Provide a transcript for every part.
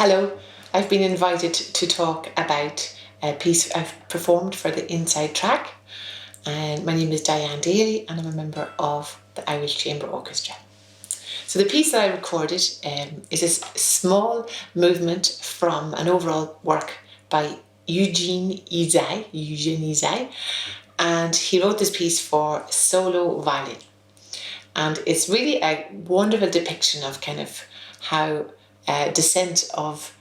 Hello, I've been invited to talk about a piece I've performed for the Inside track. And my name is Diane Daly and I'm a member of the Irish Chamber Orchestra. So the piece that I recorded is a small movement from an overall work by Eugène Ysaÿe, and he wrote this piece for solo violin. And it's really a wonderful depiction of kind of how descent of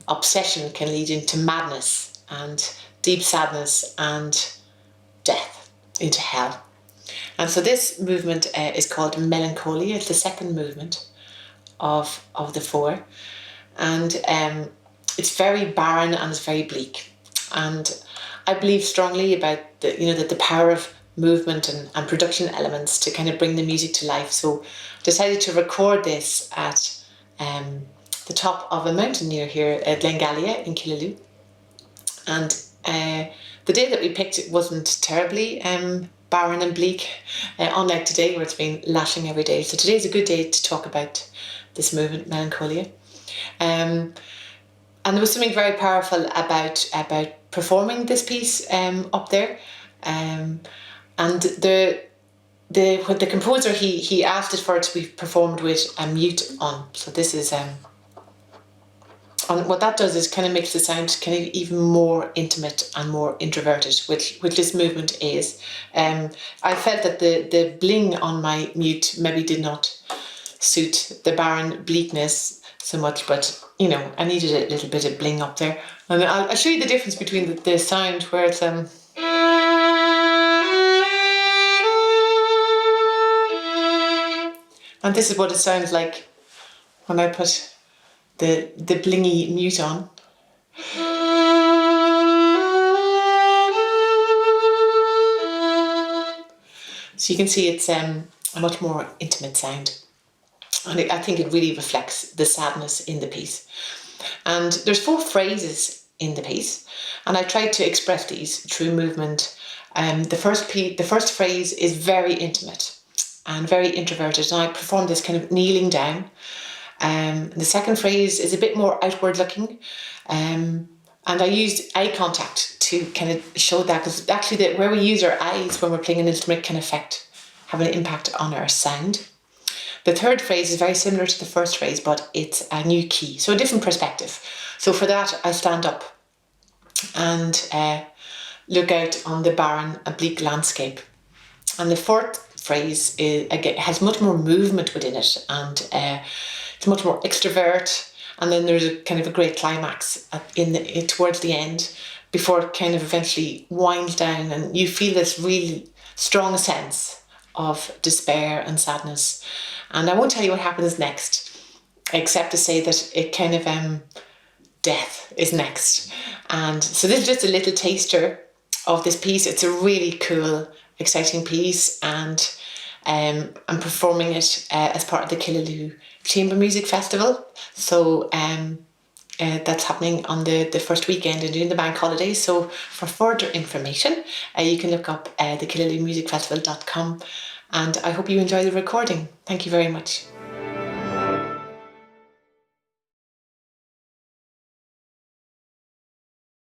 obsession can lead into madness and deep sadness and death, into hell. And so this movement is called Melancholia. It's the second movement of the four, and it's very barren and it's very bleak. And I believe strongly about the power of movement and production elements to kind of bring the music to life. So I decided to record this at the top of a mountain near here at Glengalia in Killaloo. And the day that we picked it wasn't terribly barren and bleak, unlike today where it's been lashing every day. So today's a good day to talk about this movement, Melancholia. And there was something very powerful about performing this piece up there. And the composer, he asked it for it to be performed with a mute on. So this is and what that does is kind of makes the sound kind of even more intimate and more introverted, which this movement is. I felt that the bling on my mute maybe did not suit the barren bleakness so much, but I needed a little bit of bling up there. And I'll show you the difference between the sound where it's and this is what it sounds like when I put the blingy mute on. So you can see it's a much more intimate sound. And I think it really reflects the sadness in the piece. And there's 4 phrases in the piece, and I tried to express these through movement. The first phrase is very intimate and very introverted, and I performed this kind of kneeling down. The second phrase is a bit more outward looking, and I used eye contact to kind of show that, because actually where we use our eyes when we're playing an instrument can have an impact on our sound. The third phrase is very similar to the first phrase, but it's a new key, so a different perspective. So for that, I stand up and look out on the barren, bleak landscape. And the fourth phrase again has much more movement within it, and it's much more extrovert. And then there's a kind of a great climax towards the end, before it kind of eventually winds down, and you feel this really strong sense of despair and sadness. And I won't tell you what happens next, except to say that it kind of death is next. And so this is just a little taster of this piece. It's a really cool, exciting piece, and I'm performing it as part of the Killaloo Chamber Music Festival. So that's happening on the first weekend and during the bank holiday. So for further information, you can look up the KillalooMusicFestival.com, and I hope you enjoy the recording. Thank you very much.